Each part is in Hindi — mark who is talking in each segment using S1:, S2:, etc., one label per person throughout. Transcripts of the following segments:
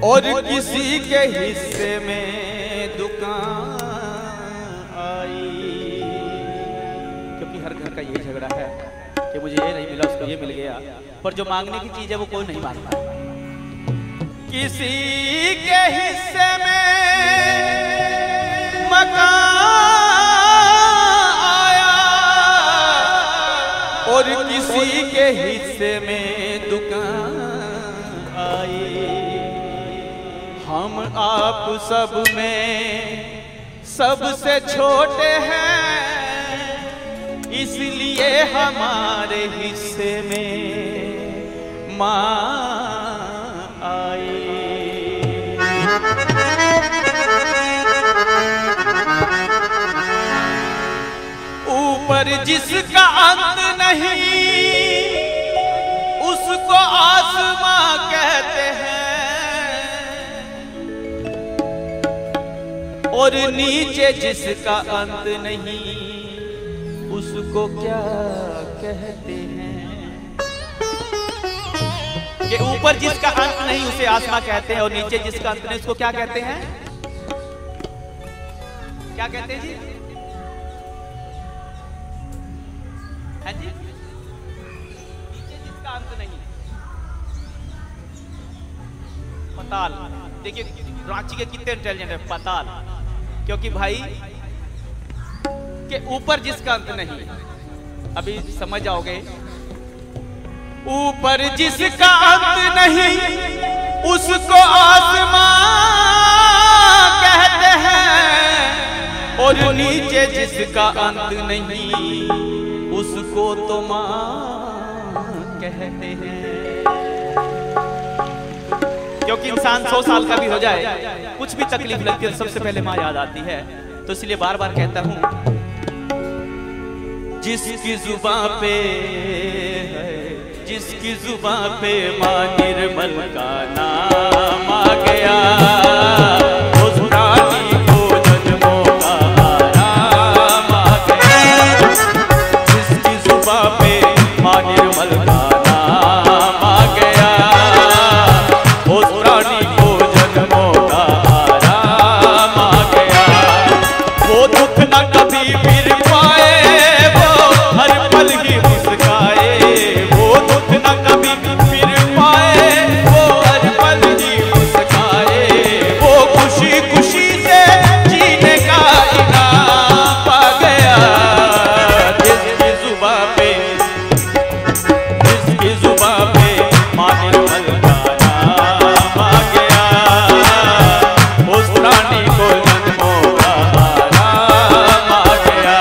S1: और किसी के हिस्से में दुकान आई। क्योंकि हर घर का यही झगड़ा है कि मुझे ये नहीं मिला, उसको ये मिल गया, पर जो मांगने की चीज है वो कोई नहीं मांगता। किसी के हिस्से में मकान आया और किसी के हिस्से में दुकान आई। हम आप सब में सबसे छोटे हैं, इसलिए हमारे हिस्से में माँ आई। ऊपर जिसका अंत नहीं उसको आसमां कहते हैं, और नीचे जिसका अंत नहीं उसको क्या कहते हैं। कि ऊपर जिसका अंत नहीं उसे आसमां कहते हैं, और नीचे जिसका अंत नहीं उसको क्या कहते हैं? क्या कहते हैं जी? है जी? नीचे जिसका अंत नहीं, पताल। देखिए रांची के कितने इंटेलिजेंट है, पताल। क्योंकि भाई के ऊपर जिसका अंत नहीं, अभी समझ जाओगे। ऊपर जिसका अंत नहीं उसको आसमां कहते हैं, और नीचे जिसका अंत नहीं उसको तो मां कहते हैं। क्योंकि इंसान 100 साल का भी हो जाए, कुछ भी तकलीफ लगती है सबसे पहले मां याद आती है। तो इसलिए बार बार कहता हूं, जिसकी जुबां पे है, जिसकी जुबां पे मां निर्मल का नाम आ गया, उस रानी को जन्मों का आराम आ गया। जिसकी जुबां पे मां निर्मल का नाम आ गया, उस रानी को जन्मों का आराम आ गया। वो दुख न कभी फिर पाए, हर पल ही मुस्काए। वो दुख न कभी फिर पाए, वो हर पल ही मुस्काए। वो खुशी खुशी से जीने का इनाम पा गया। जिसकी जुबां पे, जिसकी जुबां पे मां निर्मल का नाम आ गया, उस रानी को जन्मों का आराम आ गया।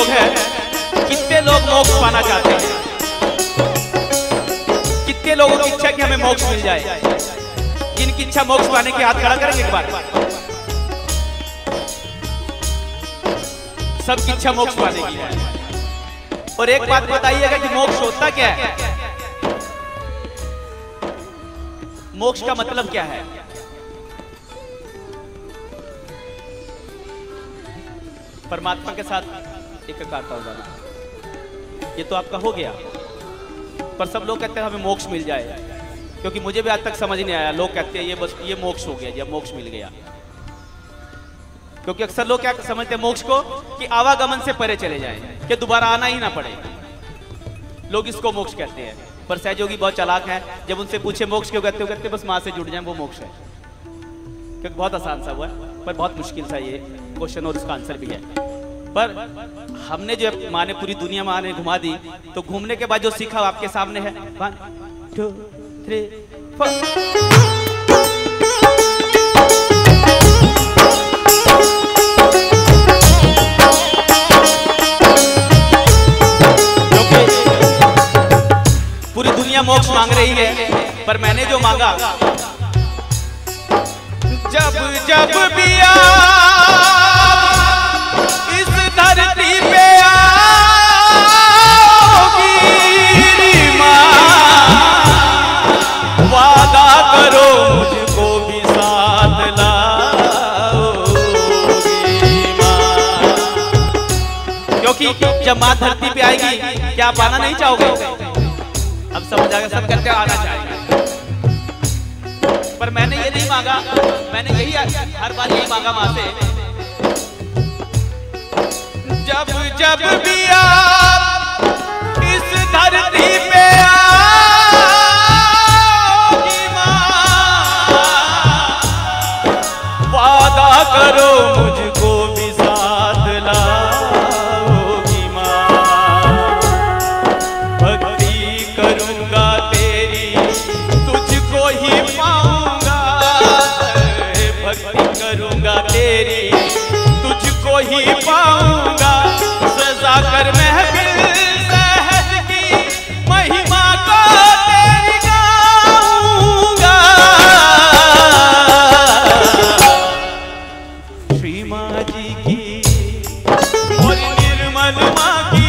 S1: लोग हैं, कितने लोग मोक्ष पाना चाहते हैं? कितने लोगों की इच्छा कि हमें मोक्ष मिल जाए? जिनकी इच्छा मोक्ष पाने की हाथ खड़ा करेंगे एक बार। सबकी इच्छा मोक्ष पाने की है। और एक बात बताइएगा कि मोक्ष होता क्या है? मोक्ष का मतलब क्या है? परमात्मा के साथ एकाकारता हो जाना। ये तो आपका हो गया, पर सब लोग कहते हैं हमें मोक्ष मिल जाए, क्योंकि मुझे भी आज तक समझ नहीं आया। लोग कहते हैं ये बस ये मोक्ष हो गया, जब मोक्ष मिल गया। क्योंकि अक्सर लोग क्या समझते हैं मोक्ष को कि आवागमन से परे चले जाएं, कि दोबारा आना ही ना पड़े। लोग इसको मोक्ष कहते हैं। पर सहयोगी बहुत चालाक है, जब उनसे पूछे मोक्ष क्यों कहते हो, कहते बस मां से जुड़ जाएं, वो मोक्ष है। क्योंकि बहुत आसान सा हुआ है, पर बहुत मुश्किल सा ये क्वेश्चन और उसका आंसर भी है। पर हमने जो माँ ने पूरी दुनिया में आने घुमा दी, तो घूमने के बाद जो सीखा आपके सामने है। 1 2 3 4। पूरी दुनिया मोक्ष मांग रही है, पर मैंने जो मांगा, जब जब भी इस धरती पे आओगी मां, वादा करो मुझको भी साथ लाओगी मां। क्योंकि जब मां धरती पे आएगी, क्या आप आना नहीं चाहोगे? अब समझ आएगा, सब कहते आना चाहिए। पर मैंने ये नहीं मांगा, मैंने यही हर बार यही मांगा मां से, जब जब भी आप इस धरती पे आओगी मां, वादा करो मुझको भी साथ लाओगी मां। भक्ति करूंगा तेरी, तुझको ही पाऊंगा। भक्ति करूंगा तेरी, तुझको ही पाऊंगा। सजा कर महफिल सहज की, महिमा को तेरी गाऊंगा। श्री माँ जी की और निर्मल माँ की,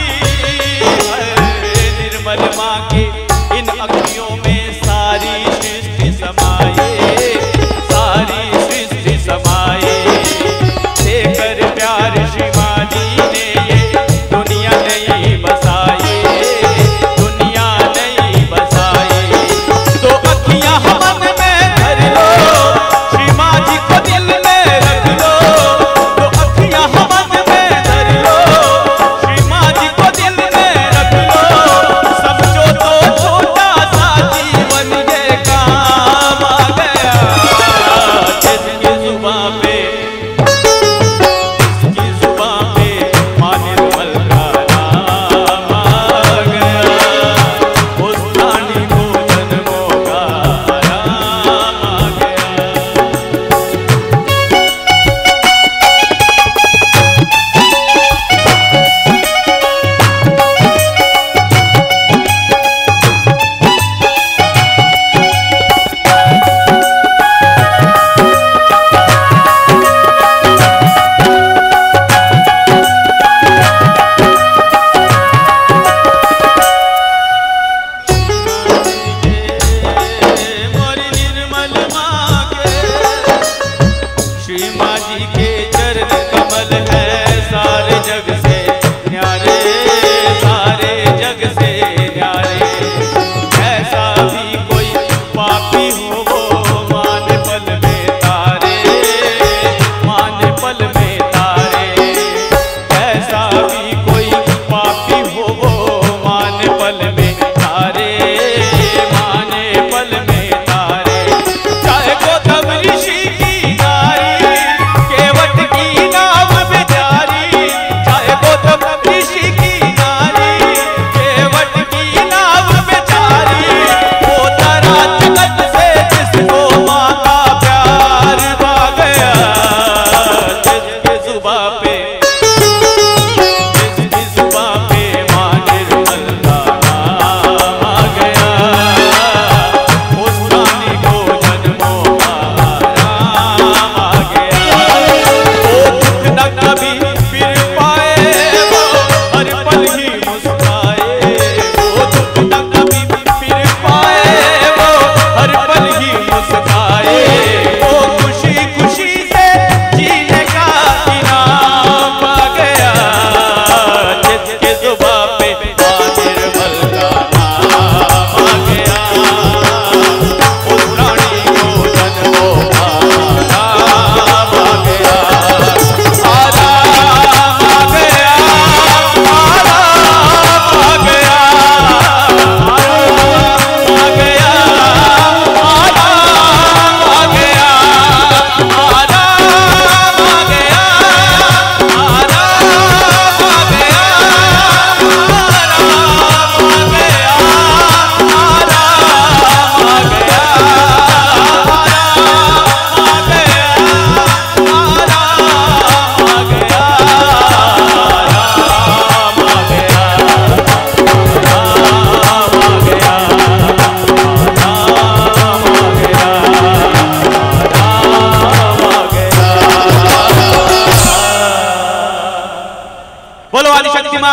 S1: निर्मल माँ की इन अखियों में सारी सृष्टि समाये, सारी सृष्टि समाये।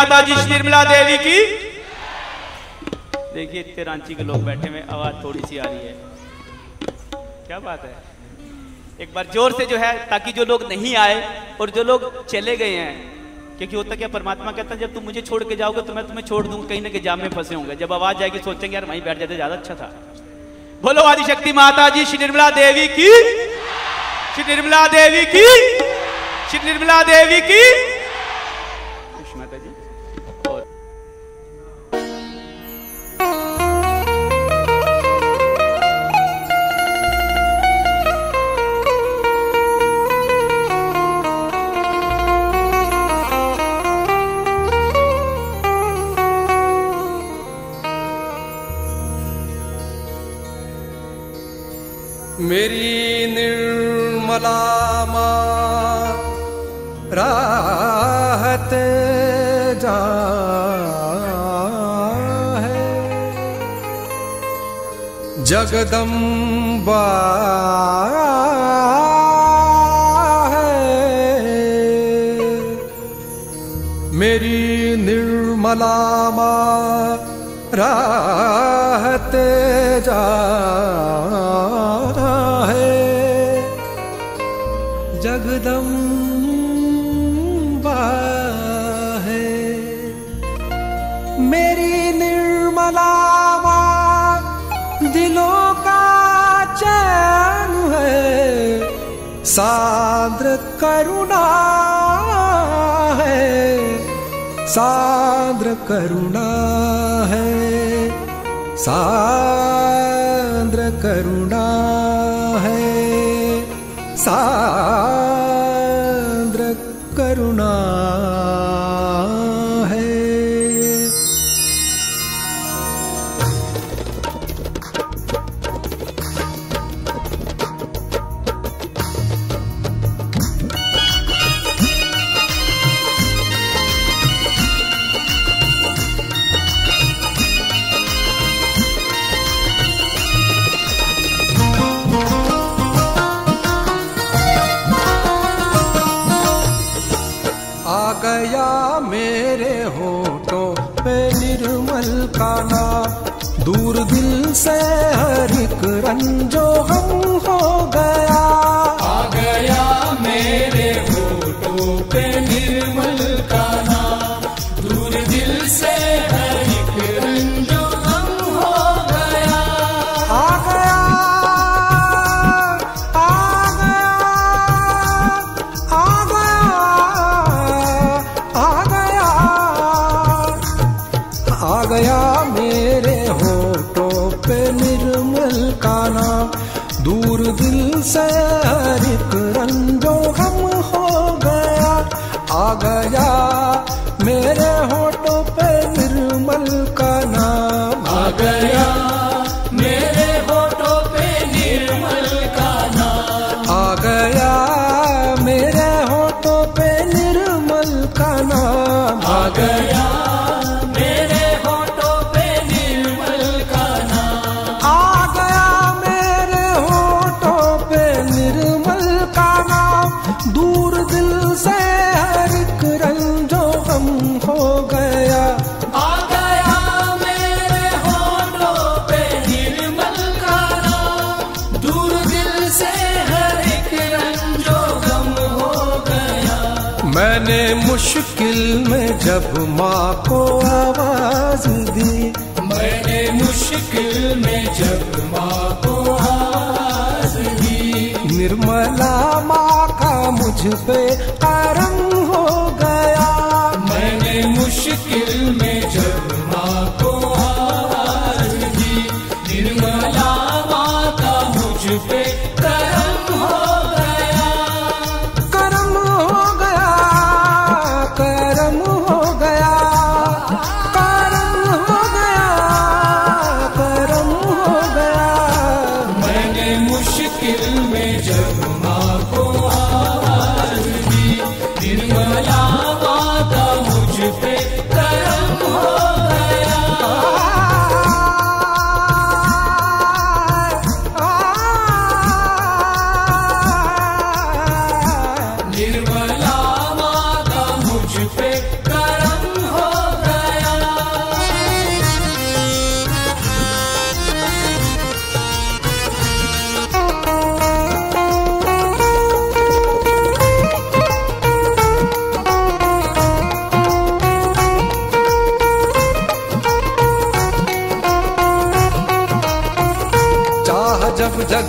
S1: माता जी श्री निर्मला देवी की। देखिए इतने रांची के लोग बैठे हुए, आवाज थोड़ी सी आ रही है, क्या बात है। एक बार जोर से जो है, ताकि जो लोग नहीं आए और जो लोग चले गए हैं, क्योंकि होता क्या, परमात्मा कहता है जब तुम मुझे छोड़ के जाओगे तो मैं तुम्हें छोड़ दूंगा, कहीं ना कहीं जाम में फंसे होंगे। जब आवाज जाएगी सोचेंगे यार वहीं बैठ जाते ज्यादा अच्छा था। बोलो आदिशक्ति माता जी श्री निर्मला देवी की, श्री निर्मला देवी की, श्री निर्मला देवी की। माता जी और
S2: मेरी निर्मला माँ राहत जा है, जगदम्बा है। मेरी निर्मला माँ राहत जा जगदम्बा है। मेरी निर्मला माँ दिलों का चैन है, सान्द्र करुणा है, सान्द्र करुणा है, सान्द्र करुणा है, सान्द्र करुणा है। आ गया मेरे होठों पे निर्मल का नाम, दूर दिल से हर एक रंजो हम हो गया।
S3: आ गया मेरे होठों पे निर्मल का नाम, दूर दिल से हर एक रंजो हम हो गया।
S2: आ गया, आ गया, आ गया, आ गया मेरे होठों पे निर्मल का नाम, दूर दिल से हर एक रंजो हम हो गया। आ गया मेरे होठों पे निर्मल का नाम,
S3: आ गया मेरे होठों पे निर्मल का नाम,
S2: आ गया मेरे होठों पे निर्मल का नाम,
S3: आ गया मेरे होठों पे निर्मल का नाम,
S2: आ गया मेरे होठों पे निर्मल का नाम, दूर दिल से हर एक रंजो हम हो गया।
S3: आ गया मेरे होठों पे निर्मल का नाम, दूर दिल से हर एक रंजो गम हो गया।
S2: मैंने मुश्किल में जब माँ को आवाज दी,
S3: मैंने मुश्किल में जब माँ को आवाज दी,
S2: निर्मला माँ का मुझ पे करम हो गया।
S3: मैंने मुश्किल में जब माँ को आवाज दी, निर्मला माँ का मुझ पे करम हो गया।
S2: करम हो गया, करम हो गया, करम हो गया, करम हो गया।
S3: मैंने मुश्किल में जब माँ को आवाज दी, निर्मला माँ का मुझ पे करम हो गया। निर्मला माँ का मुझ पे करम हो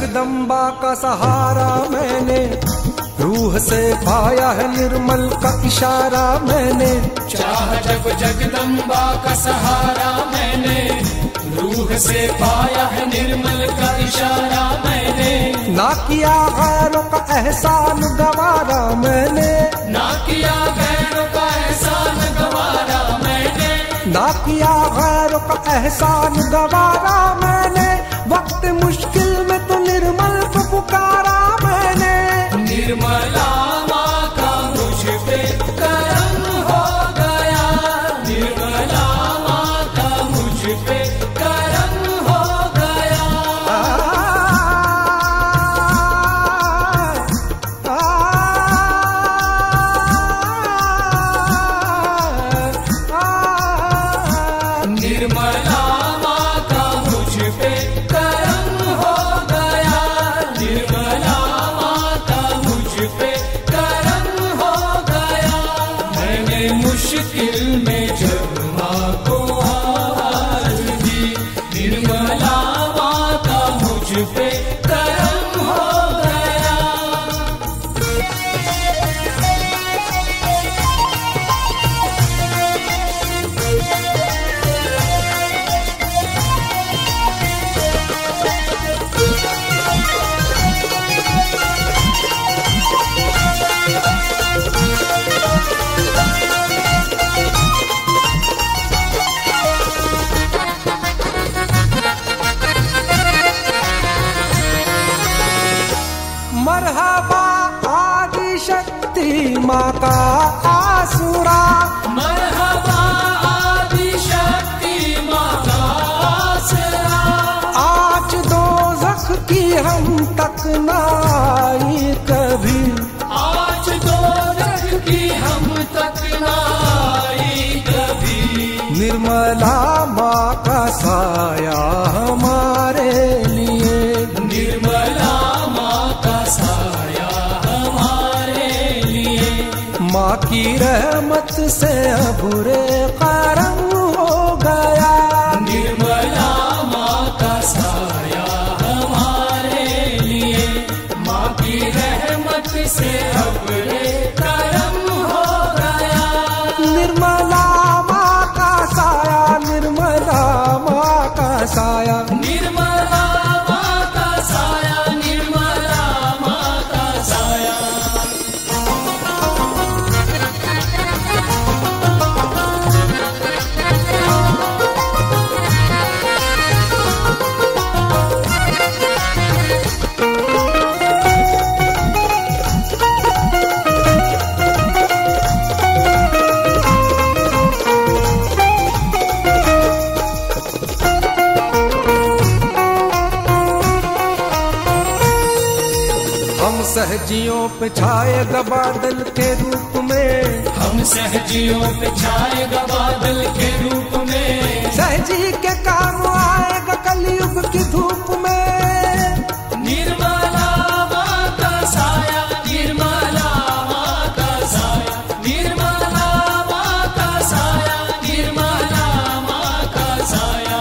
S2: जगदम्बा का सहारा मैंने, रूह से पाया है निर्मल का इशारा मैंने।
S3: चाह जब जगदम्बा का सहारा मैंने, रूह से पाया है निर्मल का इशारा मैंने।
S2: ना किया गैरों का एहसान गवारा मैंने,
S3: ना किया गैरों का एहसान गवारा मैंने।
S2: ना किया गैरों का एहसान गवारा मैंने। वक्त मुश्किल में तो निर्मल को पुकारा मैंने।
S3: निर्मला माँ का मुझ पे करम हो गया, निर्मला माँ का मुझ पे करम हो गया। निर्मला माँ का मुझ पे करम हो गया, निर्मला माँ का मुझ पे करम हो गया। मैंने मुश्किल में जब माँ को आवाज दी, निर्मला माँ का मुझ पे करम हो गया।
S2: मरहबा आदि शक्ति माँ का आसुरा,
S3: मरहबा आदि शक्ति माँ का आसरा।
S2: आज दोज़ख की हम तक न आई कभी,
S3: आज दोज़ख की हम तक न आई कभी।
S2: निर्मला माँ का साया हमारे लिए।
S3: निर्मला माँ का साया हमारे लिए।
S2: माँ की रहमत से अबुरे करम हो गया।
S3: निर्मला माँ का साया हमारे लिए। माँ की रहमत से अबुरे करम हो गया।
S2: निर्मला माँ का साया, निर्मला माँ का साया।
S3: निर्मला माँ का साया, निर्मला माँ का साया।
S2: हम सहजियों पे छाएगा बादल के रूप में,
S3: हम सहजियों पे छाएगा बादल के रूप में।
S2: सहजी के काम आएगा कलयुग की धूप में।
S3: निर्मला माँ का साया, निर्मला माँ का साया, निर्मला माँ का साया, निर्मला माँ का साया।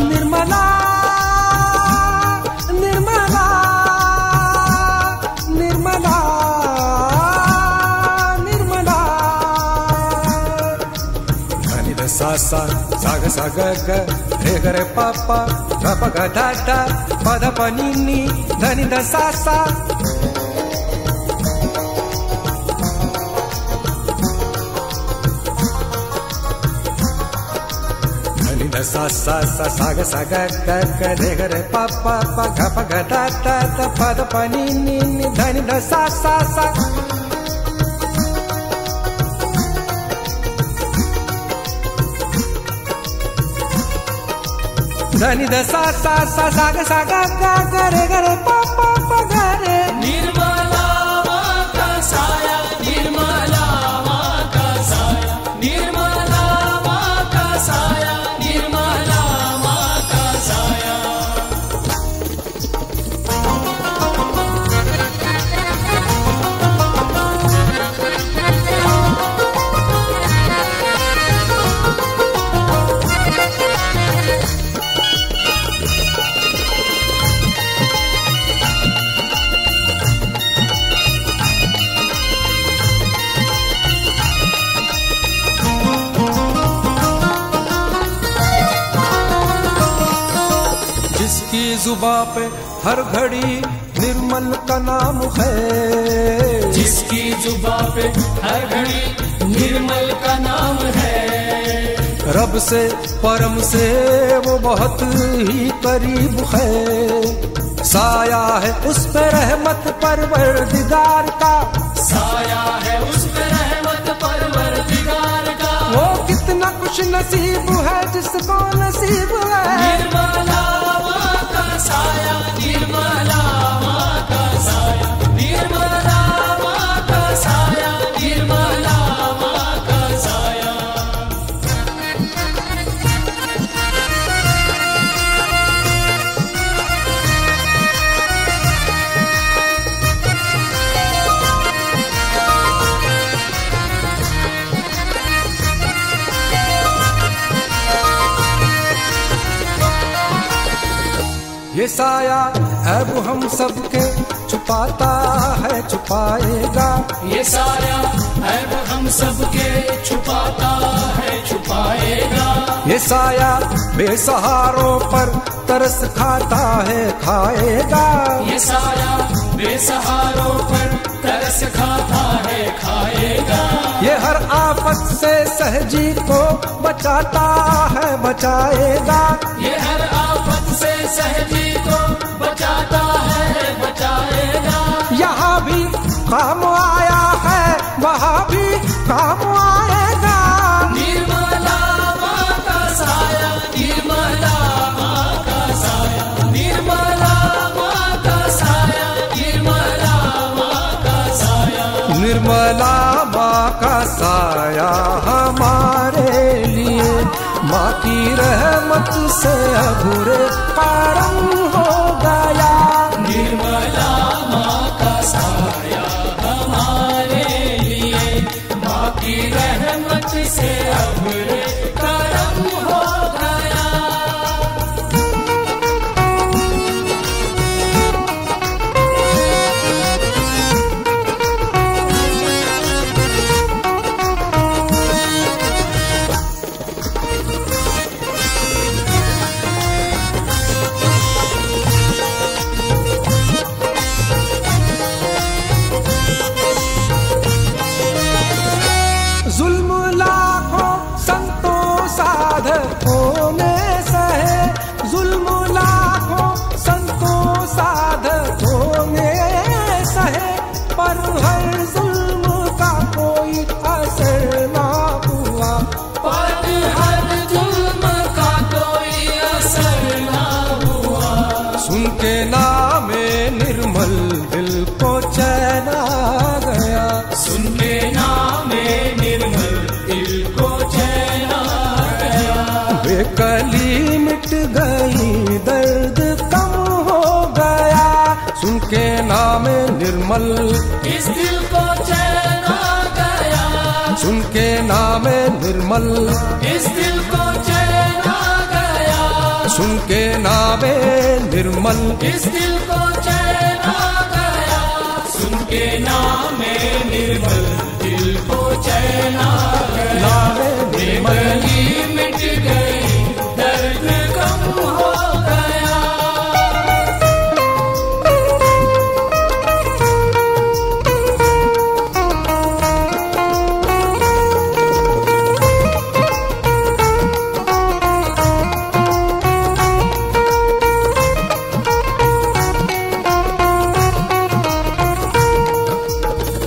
S2: निर्मला निर्मला निर्मला निर्मला। धनि ध सा सा सा ग सा ग ग रे ग रे पा पा ग प ग ध ध प ध प नि नि धनि ध सा सा। धनि ध सा सा सा सा ग सा ग ग ग रे ग रे पा पा पा ग प ग ध ध ध प ध प नि नि धनि ध सा सा सा। धनि ध सा सा सा सा ग सा ग ग ग रे ग रे पा पा पा ग रे।
S3: निर्मला माँ का साया, निर्मला माँ का साया, निर्मला माँ का साया, निर्मला माँ का साया।
S2: जुबां पे हर घड़ी निर्मल का नाम है,
S3: जिसकी जुबां पे हर घड़ी निर्मल का नाम है।
S2: रब से परम से वो बहुत ही करीब है, साया है उस पे रहमत परवरदिगार का,
S3: साया है उस पे रहमत परवरदिगार का।
S2: वो कितना खुश नसीब है जिसको नसीब है।
S3: निर्मला माँ का साया, निर्मला माँ का साया, निर्मला माँ का साया, निर्मला माँ का साया।
S2: ये साया ऐब हम सबके छुपाता है छुपाएगा,
S3: ये साया ऐब हम सबके छुपाता है छुपाएगा।
S2: ये साया बेसहारों पर तरस खाता है खाएगा,
S3: ये साया बेसहारों पर तरस खाता है खाएगा।
S2: ये हर आफत से सहजी को बचाता है बचाएगा,
S3: ये हर आफत से सहजी को बचाता है बचाएगा।
S2: यहाँ भी काम आया है वहाँ भी काम आएगा।
S3: निर्मला माँ का साया, निर्मला माँ का साया, निर्मला माँ का साया, निर्मला माँ का साया।
S2: निर्मला माँ का साया हमारे लिए, माँ की रहमत से अधूरे कारम हो गया।
S3: निर्मला माँ का साया हमारे लिए, माँ की रहमत से अब्र करम हो गया।
S2: जुल्म लाखों संतों साधकों ने सहे, जुल्म लाखों संतों साधकों ने सहे, पर हर जुल्म का कोई असर ना हुआ,
S3: पर हर जुल्म का कोई असर ना हुआ।
S2: सुन के नामे निर्मल दिल को चैन आ गया,
S3: सुन के नामे निर्मल दिल को चैन आ गया।
S2: बेकली मिट गई दर्द कम हो गया, सुन के नामे निर्मल
S3: इस दिल को चैन आ गया,
S2: सुन के नामे निर्मल,
S3: इस दिल को चैन आ गया,
S2: सुन के नामे निर्मल,
S3: इस दिल को चैन आ गया। सुन के नामे निर्मल दिल को चैन आ गया।
S2: नामे निर्मल,
S3: बेकली मिट गई दर्द कम हो गया।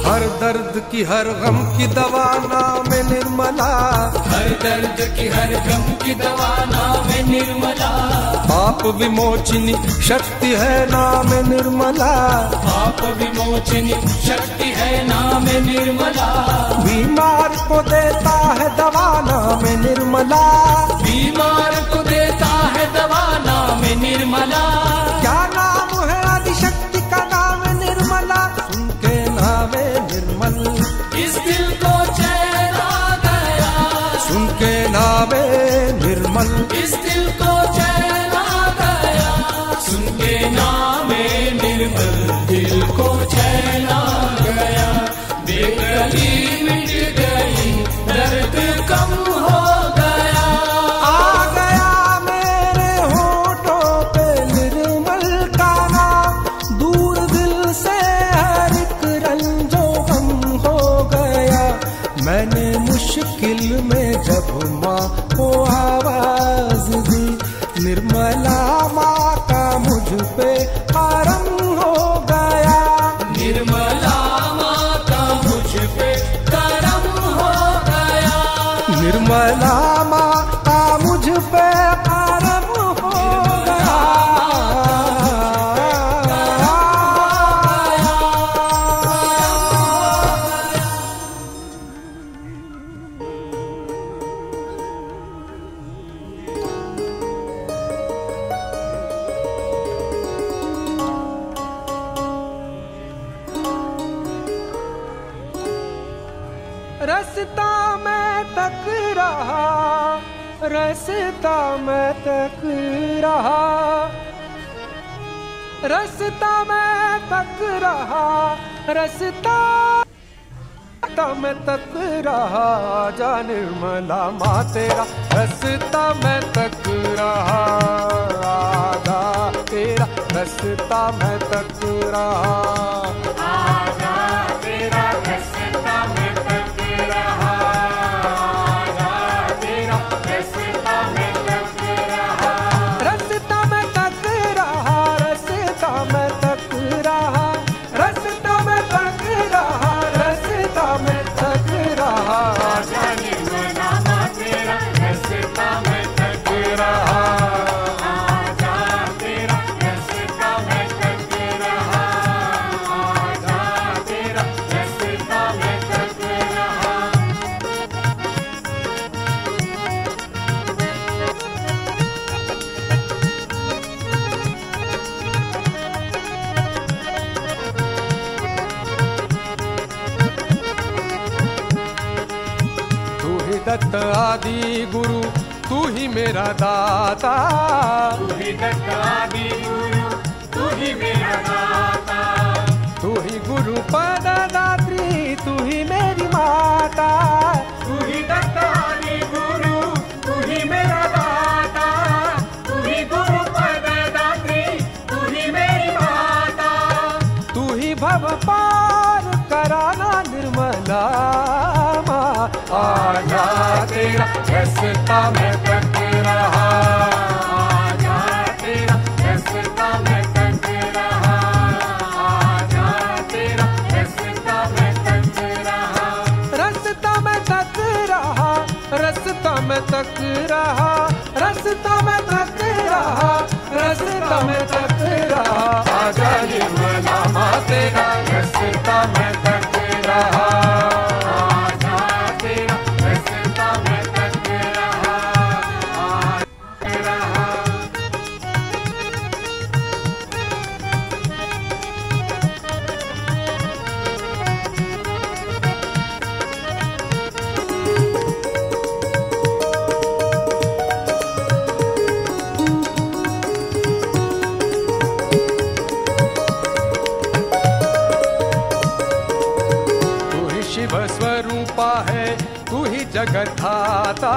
S2: हर दर्द की हर गम की दवा नाम निर्मला,
S3: हर दर्द की हर गम की दवा नाम निर्मला।
S2: पाप विमोचनी शक्ति है नाम निर्मला,
S3: पाप विमोचनी शक्ति है नाम निर्मला।
S2: बीमार को देता है दवा नाम निर्मला,
S3: बीमार को देता है दवा नाम निर्मला।
S2: क्या नाम है आदिशक्ति का नाम निर्मला, सुन के नामे निर्मल,
S3: इस दिल को चैन आ गया,
S2: सुन के नामे निर्मल,
S3: इस दिल को चैन आ गया। सुन के नामे निर्मल दिल को चैन आ गया। बेकली मिट गई दर्द कम हो गया।
S2: मुश्किल में जब माँ को आवाज दी, निर्मला माँ का मुझ पे करम हो गया।
S3: निर्मला माँ का मुझ पे करम हो गया।
S2: निर्मला माँ का मुझ पे करम हो गया। रास्ता मैं तक रहा, रास्ता मैं तक रहा, रास्ता मैं तक रहा, रास्ता मैं तक रहा। जा निर्मला माँ तेरा रास्ता मैं तक रहा, आजा तेरा रास्ता मैं तक रहा।
S3: आजा तेरा रास्ता मैं तक रहा। आजा तेरा रास्ता मैं तक रहा।
S2: रास्ता मैं तक रहा, रास्ता मैं तक रहा, रास्ता मैं तक रहा, रास्ता मैं तक रहा।
S3: आजा निर्मला माँ तेरा रास्ता मैं तक रहा। आजा तेरा रास्ता मैं तक रहा। आजा तेरा रास्ता मैं तक रहा।
S2: तू ही दत्त आदि गुरु, तू ही मेरा दाता,
S3: तू ही दत्त आदि गुरु, तू ही मेरा दाता।
S2: तू ही गुरु पद दात्री, तू ही मेरी माता।
S3: तू ही दत्त आदि गुरु, तू ही मेरा दाता। तू ही गुरु पद दात्री, तू ही मेरी माता।
S2: तू ही भव पार कराना निर्मला माँ।
S3: आजा तेरा रास्ता मैं तक रहा। आजा तेरा रास्ता मैं तक रहा। आजा तेरा रास्ता मैं तक रहा।
S2: रास्ता मैं तक रहा, रास्ता मैं तक रहा, रास्ता मैं तक रहा, रास्ता मैं तक रहा।
S3: आजा निर्मला माँ तेरा रास्ता मैं तक रहा। आजा तेरा रास्ता मैं तक रहा। रहा।
S2: तू ही शिव स्वरूपा है, तू ही जगत धाता,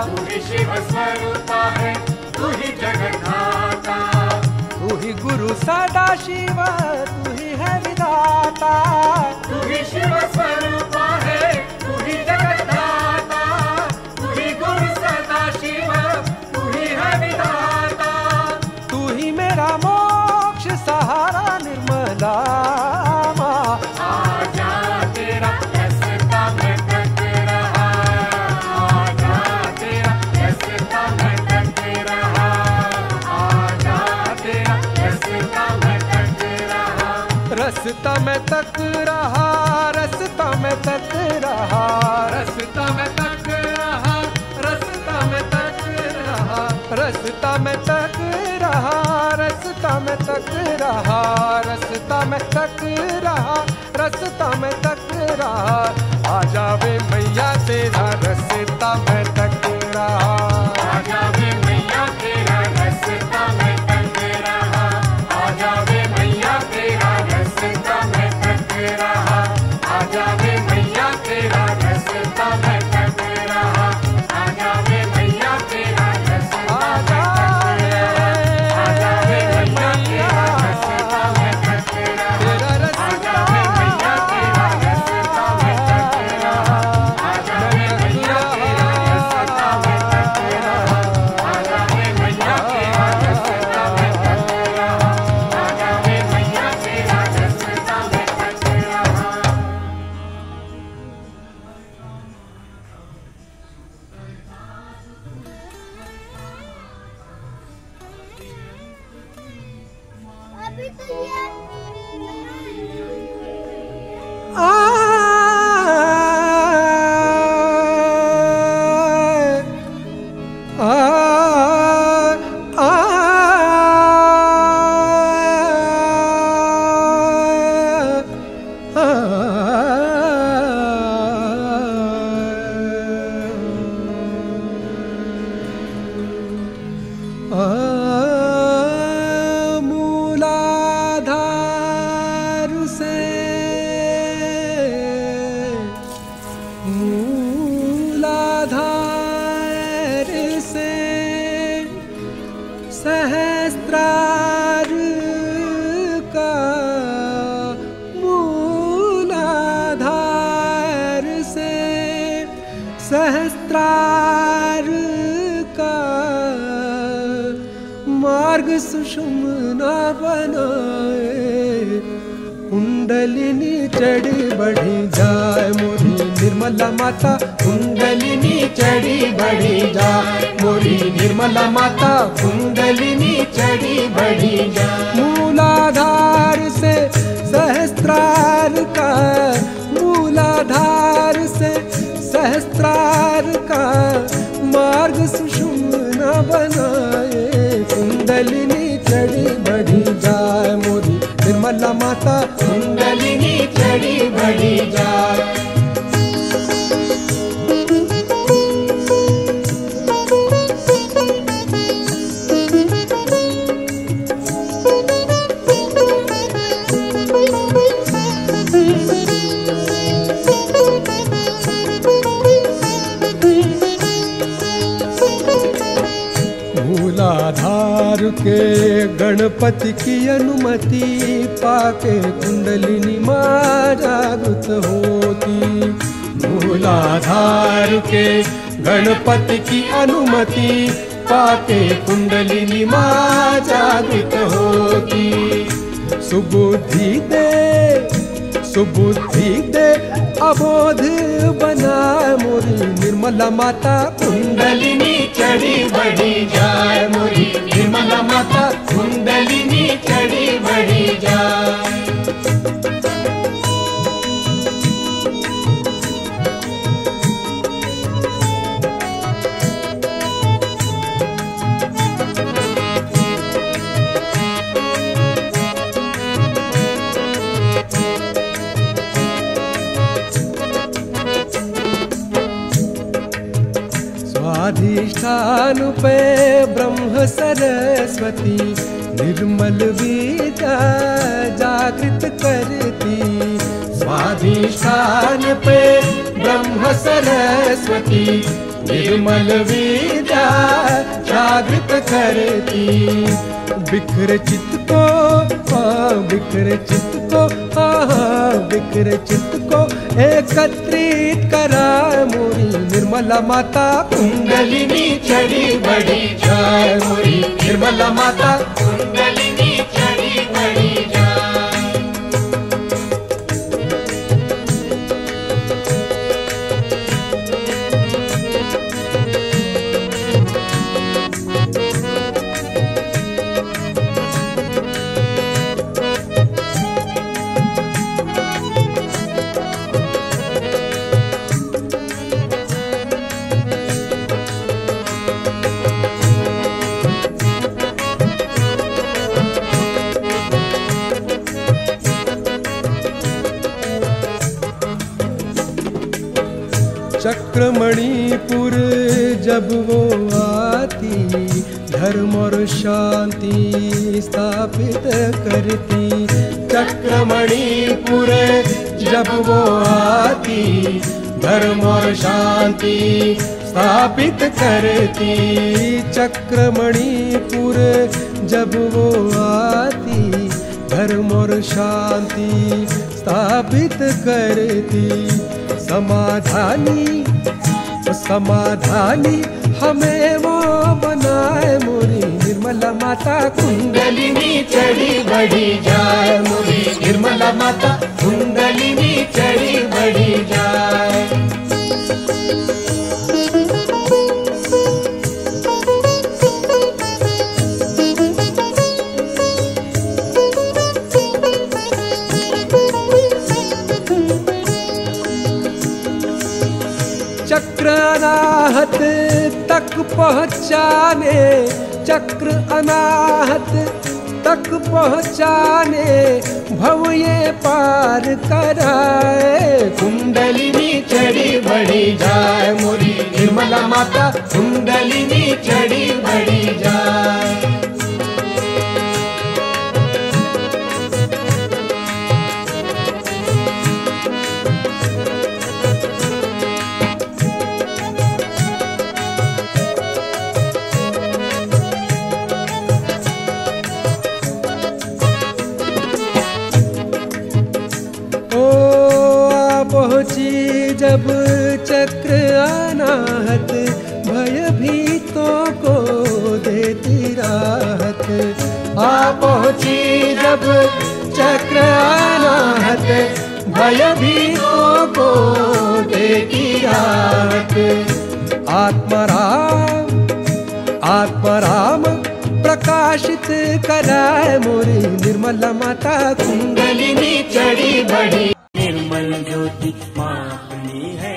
S3: तू ही शिव स्वरूपा है, तू ही जगद्धाता।
S2: तू ही गुरु सदा शिव, तू ही है विधाता।
S3: तू ही शिव स्वरूपा है, तू ही जगद्धाता। तू ही गुरु सदा शिव, तू ही है विधाता।
S2: तू ही मेरा मोक्ष सहारा निर्मला माँ।
S3: आजा तेरा रास्ता मैं तक रहा। आजा तेरा रास्ता मैं तक रहा। आजा तेरा रास्ता मैं तक रहा।
S2: रास्ता में तक रहा, रास्ता में तक रहा, रास्ता में तक रहा, रास्ता में तक रहा, रास्ता में तक रहा, रास्ता में तक रहा, रास्ता में तक रहा, रास्ता में तक रहा। आ जावे मैया तेरा रास्ता में तक रहा।
S3: आजा वे मैया तेरा रास्ता मैं तक रहा। आजा वे मैया तेरा रास्ता मैं तक रहा। आजा वे मैया तेरा रास्ता मैं तक रहा। आजा वे मैया तेरा रास्ता मैं तक रहा। आजा वे मैया तेरा रास्ता मैं तक
S2: मार्ग सुषुम्ना बनाए। कुंडलिनी चढ़ी बढ़ी जाए मोरी निर्मला माता, कुंडलिनी चढ़ी बढ़ी जाए मोरी निर्मला माता, कुंडलिनी चढ़ी बढ़ी जाए। मूलाधार से सहस्त्रार का, मूलाधार से सहस्त्रार का मार्ग सुषुम्ना बनाए। कुंडलिनी चढ़ी बढ़ी जाए मोरी निर्मला माता, कुंडलिनी चढ़ी बढ़ी जाए। मूलाधार के गणपति की अनुमति पाके कुंडलिनी माँ जागृत होती। मूलाधार के गणपति की अनुमति पाके कुंडलिनी माँ जागृत होती। सुबुद्धि दे, सुबुद्धि दे अबोध बना मोरी निर्मला माता, कुंडलिनी चढ़ी बढ़ी जाए मोरी निर्मला माता, कुंडलिनी चढ़ी बढ़ी जाए। स्वाधिष्ठान पे ब्रह्म सरस्वती निर्मल विद्या जागृत करती। स्वाधिष्ठान पे ब्रह्म सरस्वती निर्मल विद्या जागृत करती। बिखर चित्त को, बिखर चित्त को, बिखर चित्त को एकत्रित करा मोरी निर्मला माता, कुंडलिनी चढ़ी बढ़ी जाए मोरी निर्मला माता, कुंडलिनी चढ़ी बढ़ी जाए। चक्रमणिपुर जब वो आती, धर्म और शांति स्थापित करती। चक्रमणिपुर जब वो आती, धर्म और शांति स्थापित करती। चक्रमणिपुर जब वो आती, धर्म और शांति स्थापित करती। समाधानी, समाधानी हमें वो बनाए मोरी निर्मला माता, कुंडलिनी चढ़ी बढ़ी जाए मोरी निर्मला माता, कुंडलिनी चढ़ी बढ़ी जाए। चक्र अनाहत तक पहुँचाने, चक्र अनाहत तक पहुँचाने भव ये पार कराए। कुंडलिनी चढ़ी बढ़ी जाए मोरी निर्मला माता, कुंडलिनी चढ़ी बढ़ी जाए। पहुँची जब चक्र अनाहत, भयभीतों को देती राहत। आ पहुँची जब चक्र अनाहत, भयभीतों को देती राहत। आत्मराम प्रकाशित कराए मोरी निर्मल माता कुंडलिनी चढ़ी बढ़ी।
S1: निर्मल ज्योति माँ अपनी है